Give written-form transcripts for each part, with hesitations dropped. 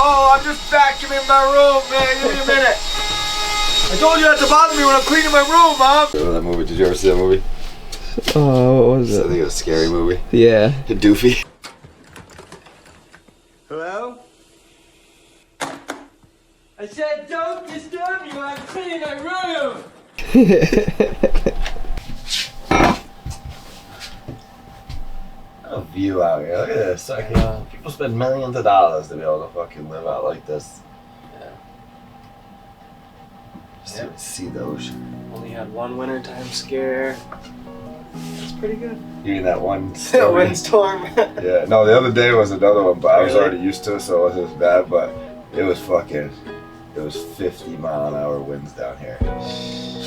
Oh, I'm just vacuuming my room, man. Give me a minute. I told you not to bother me when I'm cleaning my room, Mom. Remember that movie? Did you ever see that movie? Oh, what was it? I think it was a scary movie. Yeah. Doofy. Hello? I said don't disturb me when I'm cleaning my room! A view out here. Look at this. People spend millions of dollars to be able to fucking live out like this. Yeah. See the ocean. Only had one wintertime scare. That's pretty good. You mean that one storm? Windstorm. Yeah. No, the other day was another one, but I was already used to it, so it wasn't as bad. But it was 50-mile-an-hour winds down here.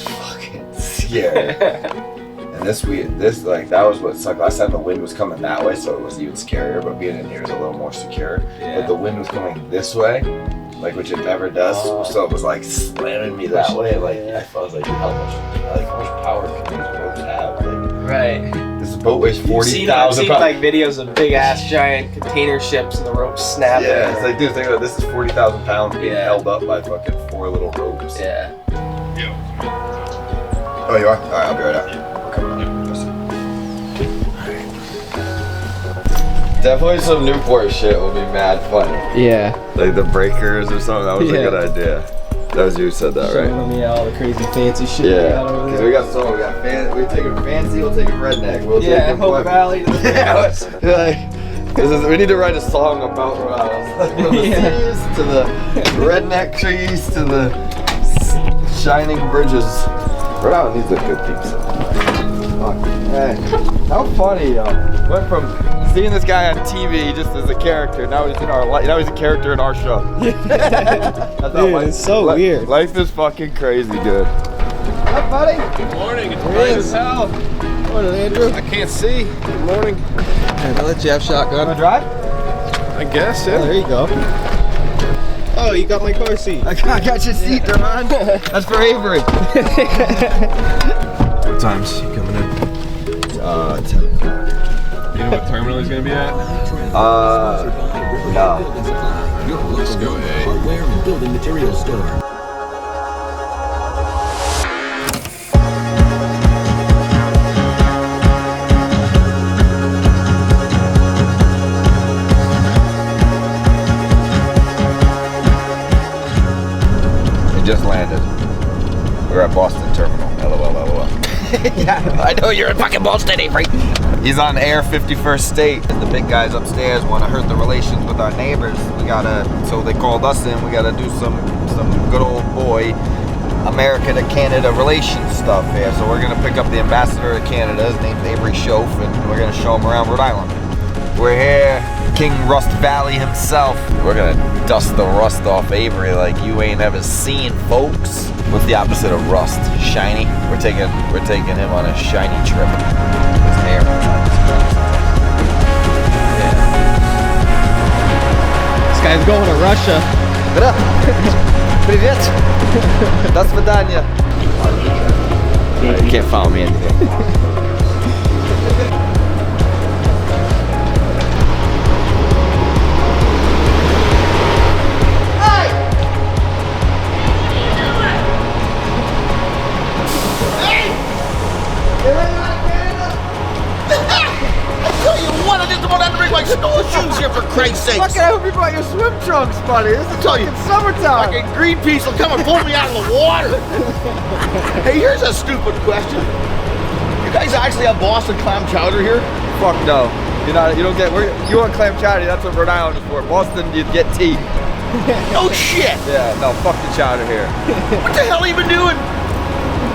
Fucking scary. And that was what sucked. Last time the wind was coming that way, so it was even scarier. But being in here is a little more secure. Yeah. But the wind was coming this way, like which it never does. So it was like slamming me that way. Like I was like, how much power can these boats have? Like, right. This boat weighs 40,000 I've seen pounds. like videos of big ass giant container ships and the ropes snapping. Yeah, it's like, dude, think about it. This is 40,000 pounds being held up by fucking 4 little ropes. Yeah. Oh, you are? All right, I'll be right out. Definitely some Newport shit will be mad funny. Yeah. Like the breakers or something. That was a good idea. That was you who said that, right? Showing me all the crazy fancy shit. Yeah. Because we got we're taking fancy, we'll take a redneck. We'll take Hope Valley. We need to write a song about Rhode Island. From the seas to the redneck trees to the shining bridges. Rhode Island needs a good theme song. Hey, how funny, yo. Went from seeing this guy on TV just as a character, now he's now he's a character in our show. Dude, it's so weird. Life is fucking crazy, dude. What's up, buddy? Good morning. It's bright as hell. Morning, Andrew. I can't see. Good morning. I'll let you have shotgun. Wanna drive? I guess, Oh, yeah. there you go. Oh, you got my car seat. I got your seat, Duran. That's for Avery. What time's he coming in? 10 o'clock. You know what terminal he's gonna be at? No. Let's go, hey. Hardware and building materials store. Just landed. We're at Boston Terminal. LOL. Yeah, I know you're in fucking Boston, Avery. He's on Air 51st State. The big guys upstairs want to hurt the relations with our neighbors. So they called us in. We gotta do some good old boy America to Canada relations stuff here. So we're gonna pick up the ambassador of Canada. His name's Avery Shoaf, and we're gonna show him around Rhode Island. We're here, King Rust Valley himself. We're gonna dust the rust off Avery like you ain't ever seen, folks. What's the opposite of rust? Shiny? We're taking him on a shiny trip. His hair. Yeah. This guy's going to Russia. Привет. До свидания. You can't follow me anything. Shoes here for Christ's sake. Fucking, I hope you brought your swim trunks, buddy. This is fucking summertime. Fucking Greenpeace will come and pull me out of the water. Hey, here's a stupid question. You guys actually have Boston clam chowder here? Fuck no. You don't get. You want clam chowder? That's what Rhode Island is for. Boston, you get tea. No shit. Yeah, no, fuck the chowder here. What the hell have you been doing?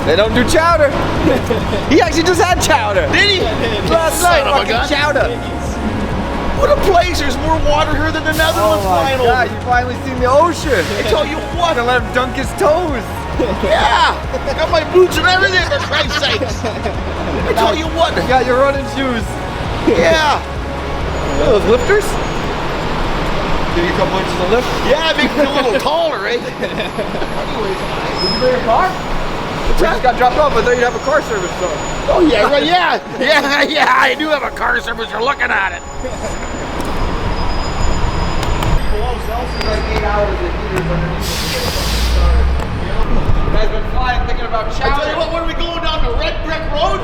They don't do chowder. He actually just had chowder. Did he? Last Son night, of a fucking gun. chowder. What a place. There's more water here than the Netherlands Oh my flying God, over. you finally seen the ocean. I tell you what. Gonna let him dunk his toes. Yeah. I got my boots and everything for Christ's sakes. I tell you what. You got your running shoes. Yeah. Those lifters? Give you a couple inches of lift? Yeah, make me a little taller, eh? Anyways, did you bring a car? We just got dropped off. I thought you'd have a car service. So. Oh yeah, right, yeah. I do have a car service. You're looking at it. Celsius, like about I tell you chowder. what, when are we going down the red brick road?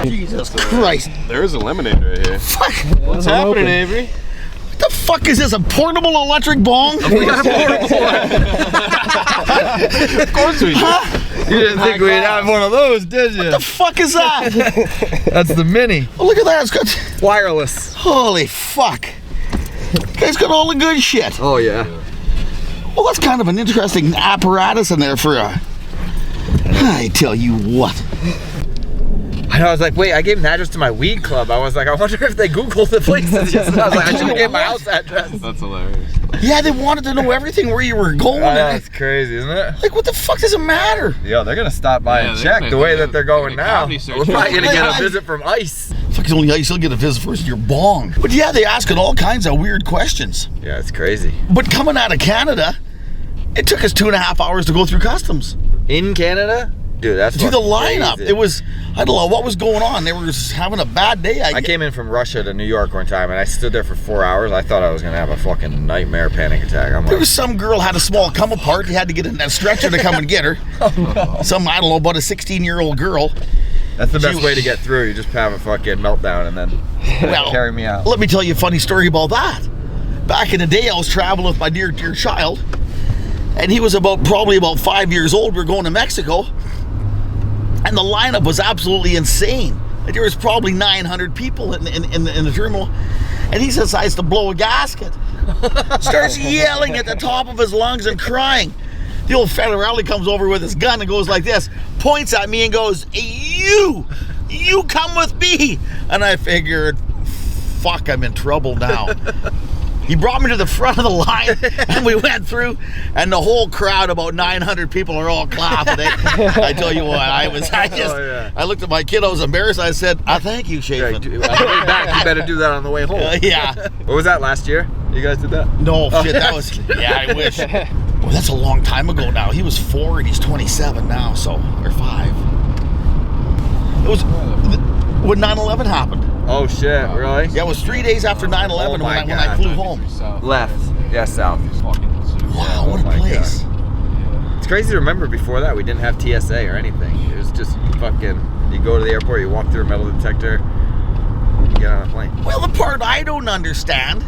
Jesus Christ. There's a lemonade right here. Fuck. What's happening, Avery? What the fuck is this? A portable electric bong? We got a portable one. Of course we do. You didn't think we'd have one of those, did you? What the fuck is that? That's the mini. Oh, look at that. It's got. Wireless. Holy fuck. It's got all the good shit. Oh, yeah. Well, that's kind of an interesting apparatus in there for a. I tell you what. I know, I was like, wait, I gave an address to my weed club. I was like, I wonder if they Googled the places. I was like, I should have gave my house address. That's hilarious. Yeah, they wanted to know everything where you were going. That's crazy, isn't it? Like, what the fuck does it matter? Yo, they're gonna stop by Yeah, and they're check gonna the way do that they're going a now. cavity search. We're probably gonna get Yeah. a visit from ICE. Fuck, it's only ICE. You'll get a visit first your bong. But yeah, they asking all kinds of weird questions. Yeah, it's crazy. But coming out of Canada, it took us 2.5 hours to go through customs. In Canada? Dude, that's Do the fucking lineup. crazy. It was, I don't know what was going on. They were just having a bad day. I came in from Russia to New York one time and I stood there for 4 hours. I thought I was gonna have a fucking nightmare panic attack. I'm There like, was some girl had a small come apart. They had to get in that stretcher to come and get her. Some, I don't know, about a 16-year-old girl. that's the She best was- way to get through. You just have a fucking meltdown and then Well, carry me out. Let me tell you a funny story about that. Back in the day, I was traveling with my dear child, and he was probably about 5 years old. We were going to Mexico, and the lineup was absolutely insane. Like, there was probably 900 people in the terminal, and he decides to blow a gasket. Starts yelling at the top of his lungs and crying. The old federale comes over with his gun and goes like this, points at me and goes, "Hey, you come with me." And I figured, fuck, I'm in trouble now. He brought me to the front of the line, and we went through, and the whole crowd, about 900 people, are all clapping it. I tell you what, I looked at my kid, I was embarrassed. I said, thank you, Yeah, Chafin. on the way back, you better do that on the way home. Yeah. What was that, last year? You guys did that? No, shit, that was, yeah, I wish. Well, that's a long time ago now. He was 4 and he's 27 now, so, or 5. It was when 9/11 happened. Oh shit, really? Yeah, it was 3 days after 9/11 Oh when my I God. flew home. Left. Yeah, south. Wow, what a my place. It's crazy to remember before that we didn't have TSA or anything. It was just fucking, you go to the airport, you walk through a metal detector, you get on a plane. Well, the part I don't understand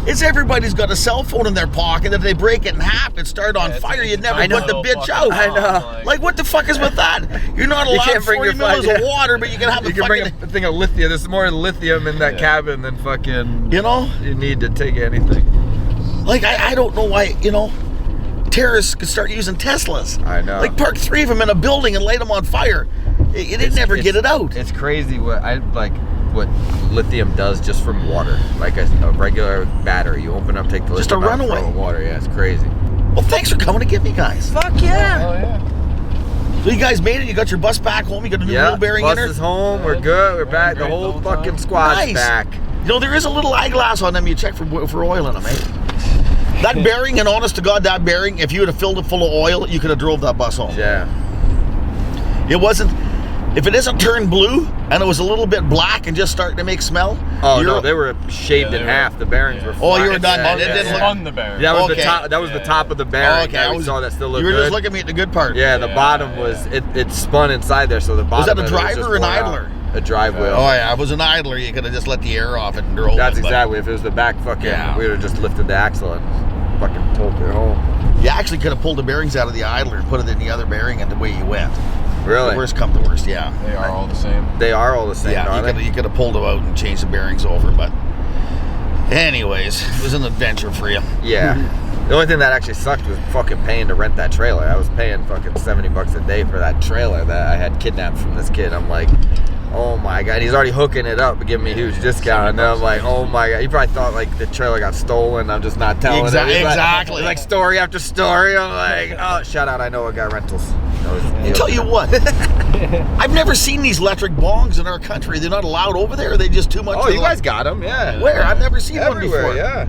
is everybody's got a cell phone in their pocket. If they break it in half, it start on fire. You'd never I know. put the bitch out. I know. Like, what the fuck is with that? You're not You allowed can't bring 40 your mils fucking- of water, but you can have You the can bring fucking, a thing of lithium. There's more lithium in that cabin than fucking you know? you need to take anything. Like, I don't know why, terrorists could start using Teslas. I know. Like, park 3 of them in a building and light them on fire. It'd never get it out. It's crazy what lithium does just from water. Like a regular battery. You open up, take the Just a lithium out, runaway. throw it in water. Yeah, it's crazy. Well, thanks for coming to get me, guys. Fuck yeah. Oh, yeah. So you guys made it. You got your bus back home. You got a new wheel bearing in bus there. is home. We're good. We're back. The Great whole the whole fucking time. squad's Nice. back. There is a little eyeglass on them. You check for oil in them, eh? That bearing, and honest to God, that bearing, if you would have filled it full of oil, you could have drove that bus home. Yeah. It wasn't, if it isn't turned blue and it was a little bit black and just starting to make smell. Oh you're- no, they were shaved Yeah, in they were- half. The bearings were. Oh, you were flat. done. Yeah, It yeah, didn't yeah. look- On the bear. That was Okay. the top. That was the Yeah. top of the bearing. Okay, that we saw that still looked you were good. just looking at the good part. Yeah, the bottom was it spun inside there, so the bottom. that a of it driver just or an wore out. idler? A drive wheel. Oh yeah, if it was an idler, you could have just let the air off it and drove. That's it, but exactly. If it was the back fucking, Yeah. we would have just lifted the axle and fucking pulled it home. You actually could have pulled the bearings out of the idler and put it in the other bearing, and the way you went. Really? The worst come to worst, yeah. They are all the same. They are all the same, Yeah, aren't you could have pulled them out and changed the bearings over, but anyways, it was an adventure for you. they? Yeah. The only thing that actually sucked was fucking paying to rent that trailer. I was paying fucking $70 a day for that trailer that I had kidnapped from this kid. I'm like, oh my God. He's already hooking it up and giving me a huge discount. And then I'm like, oh my God. He probably thought like the trailer got stolen. I'm just not telling him. He's like- Exactly. Like story after story. I'm like, oh, shout out. I know a guy rentals. I tell you what, I've never seen these electric bongs in our country. They're not allowed over there. Are they just too much? Oh, for you the- guys got them, yeah. Where? I've never seen one Everywhere, before. yeah.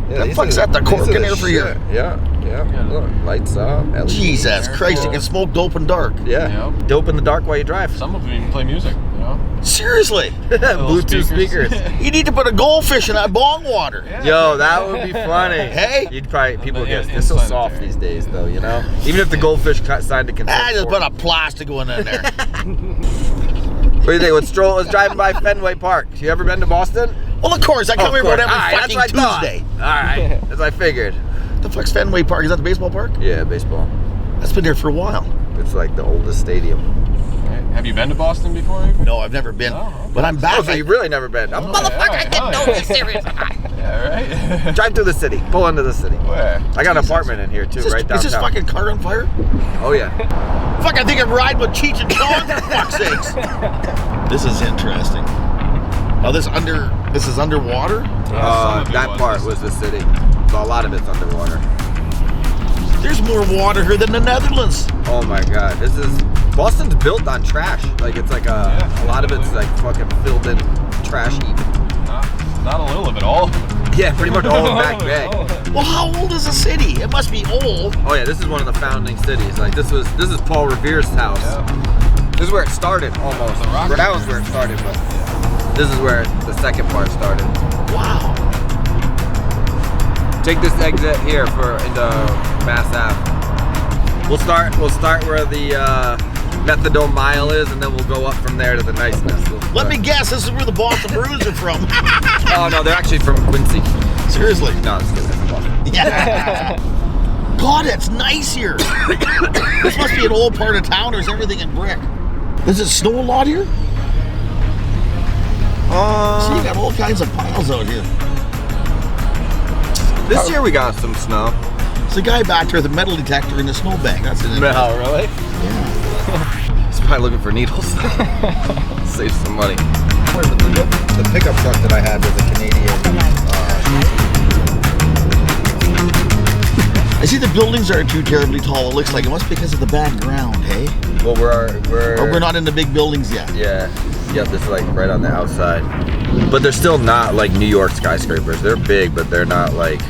Yeah, The these fuck's are- that, the these cork are in there for shit. your- Yeah. Look, lights up. LED. Jesus Christ, you can smoke dope and dark. Yeah. Yep. Dope in the dark while you drive. Some of them even play music, you know? Seriously. Bluetooth speakers. You need to put a goldfish in that bong water. Yo, that would be funny. Hey? You'd probably, people the get, it's so inside soft area. these days though, you know? Even if the goldfish signed to consent. I just for put it. a plastic one in there. What do you think? Let's driving by Fenway Park. You ever been to Boston? Well, of course. I come here about every Alright, fucking that's what I Tuesday. thought. Alright, as I figured. The fuck's Fenway Park? Is that the baseball park? Yeah, baseball. That's been there for a while. It's like the oldest stadium. Have you been to Boston before? Avery? No, I've never been. Oh, okay. But I'm back. Oh, so you've really never been. Motherfucker, I didn't know this serious. Yeah, right? Drive through the city. Pull into the city. Where? I got an apartment in here too, Is this, right is downtown. this fucking car on fire? Oh yeah. Fuck, I think I'm riding with Cheech and Chong, for fuck's sakes. This is interesting. Oh, this is underwater? Some of it That was. part was the city. So a lot of it's underwater. There's more water here than the Netherlands. Oh my god, Boston's built on trash. Like it's like a lot of it's like fucking filled in trash heap. Not a little of it, all of it. Yeah, pretty much all of Back Bay. Well, how old is the city? It must be old. Oh yeah, this is one of the founding cities. Like this is Paul Revere's house. Yeah. This is where it started almost. The rock Rhode Island's where it started, but this is where the second part started. Wow. Take this exit here into Mass Ave. We'll start where the Methadone Mile is, and then we'll go up from there to the niceness. Let me guess, this is where the Boston Bruins are from. Oh no, they're actually from Quincy. Seriously. No, I'm just kidding. They're from Boston. Yeah. God, it's nice here. This must be an old part of town. There's everything in brick. Does it snow a lot here? See, you got all kinds of piles out here. This year we got some snow. There's a guy back there with a metal detector in the snowbank. That's an No, really? Yeah. He's probably looking for needles. Save some money. The pickup truck that I had was a Canadian. I see the buildings aren't too terribly tall. It looks like it must be because of the bad ground, hey? Well, Or we're not in the big buildings yet. Yeah. Yep, this is like right on the outside. But they're still not like New York skyscrapers. They're big, but they're not like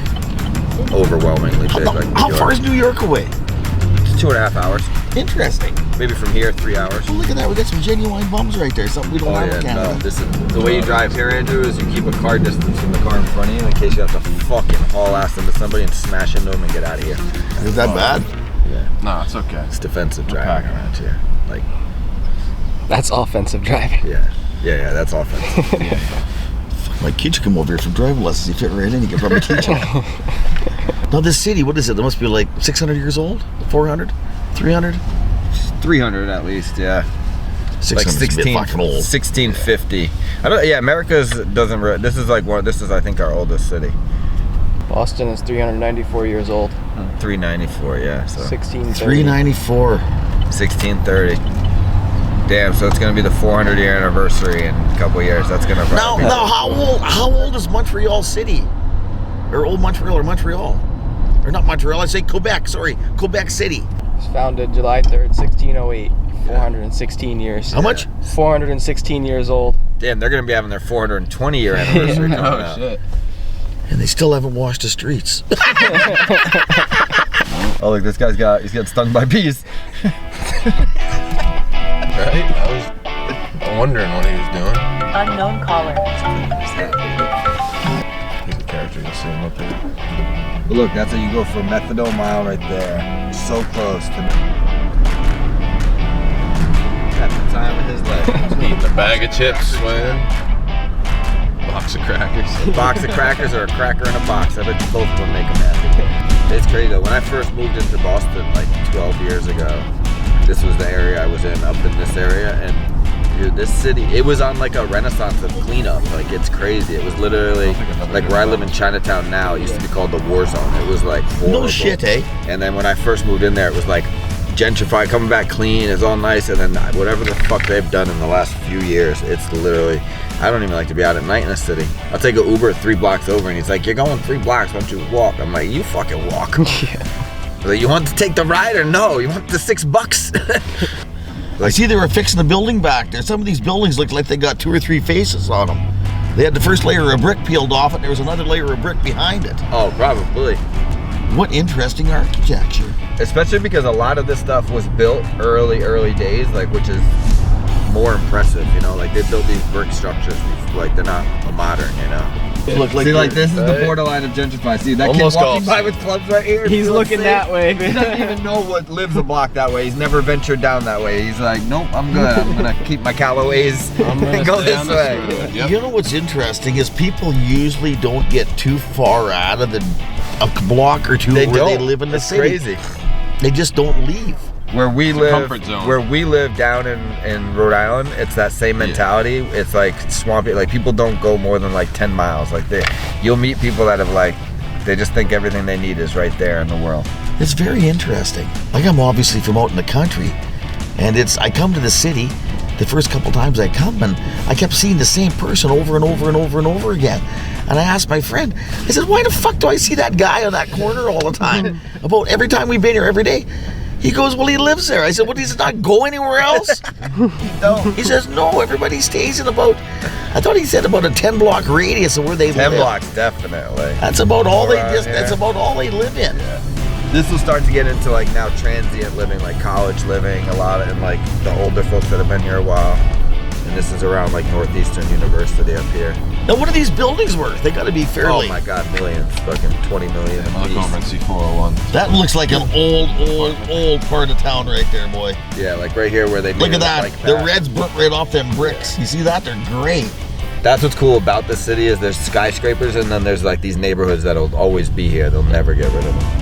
overwhelmingly big like New How York. far is New York away? It's 2.5 hours. Interesting. Maybe from here, 3 hours. Oh, look at that. We got some genuine bums right there. Something we don't have in Canada. no. This is the way you drive here, Andrew, is you keep a car distance from the car in front of you in case you have to fucking haul ass into somebody and smash into them and get out of here. Is that bad? Yeah. No, it's okay. It's defensive driving around here. Like, That's offensive driving. yeah, that's offensive. Fuck, my kid should come over here for driving lessons. He fit right in. He could probably teach him. Now, this city, what is it? It must be like 600 years old? 400? 300? 300 at least, yeah. 600 is a bit fucking old. 1650. I don't. Yeah, America's doesn't. This is like one. This is I think our oldest city. Boston is 394 years old. 394. Yeah. So 1630. 394. 1630. Damn. So it's gonna be the 400-year anniversary in a couple years. That's gonna. probably be- Now, how old is Montreal City? Or Old Montreal or Montreal? Or not Montreal, I'd say Quebec, sorry. Quebec City. It was founded July 3rd, 1608. 416 years. How much? 416 years old. Damn, they're gonna be having their 420-year anniversary coming Oh out. shit. And they still haven't washed the streets. Oh look, he's got stung by bees. Right? I was wondering what he was doing. Unknown caller. He's a character, you'll see him up here. But look, that's how you go for Methadone Mile right there. So close to at the time of his life. Eating a bag of chips, man. Box of crackers. A box of crackers or a cracker in a box. I bet you both of them make him happy. It's crazy though. When I first moved into Boston like 12 years ago, this was the area I was in, up in this area, and dude, this city, it was on like a renaissance of cleanup. Like it's crazy. It was literally like where I live in Chinatown now. It used to be called the war zone. It was like horrible. No shit, eh? And then when I first moved in there, it was like gentrified, coming back clean. It's all nice. And then whatever the fuck they've done in the last few years, it's literally. I don't even like to be out at night in a city. I'll take an Uber 3 blocks over, and he's like, "You're going 3 blocks. Why don't you walk?" I'm like, "You fucking walk." Yeah. Like, you want to take the ride or no? You want the $6? I see they were fixing the building back there. Some of these buildings look like they got 2 or 3 faces on them. They had the first layer of brick peeled off it. There was another layer of brick behind it. Oh, probably. What interesting architecture. Especially because a lot of this stuff was built early days, like which is more impressive, you know, like they build these brick structures, like they're not modern, you know. Look like See, like this is the Right. borderline of gentrified. See, that Almost kid walking golf. by with clubs right here. He's feels looking safe. that way. He doesn't even know what lives a block that way. He's never ventured down that way. He's like, nope, I'm good. I'm gonna keep my Callaways I'm gonna and go stay this on way. road. Yep. You know what's interesting is people usually don't get too far out of a block or two where they live in the it's city. crazy. They just don't leave. Where we a live, comfort zone. where we live down in Rhode Island, it's that same mentality. It's like swampy. Like people don't go more than like 10 miles. Like you'll meet people that have like, they just think everything they need is right there in the world. It's very interesting. Like I'm obviously from out in the country, and I come to the city the first couple times I come, and I kept seeing the same person over and over and over and over again. And I asked my friend, I said, why the fuck do I see that guy on that corner all the time? About every time we've been here, every day. He goes, well, he lives there. I said, well, does he not go anywhere else? He says, no, everybody stays in about, I thought he said about a 10-block radius of where they 10 live. blocks, definitely. That's about all Around here. that's about all they live in. This will start to get into like now transient living, like college living, a lot of, and like the older folks that have been here a while. And this is around like Northeastern University up here. Now, what are these buildings worth? They got to be fairly. Oh my God, millions, fucking 20 million. I'm gonna look over and see 401. That looks like an old part of town right there, boy. Yeah, like right here where they Look made at that. Like The red's burnt right off them bricks. You see that? They're great. That's what's cool about this city is there's skyscrapers and then there's like these neighborhoods that'll always be here. They'll never get rid of them.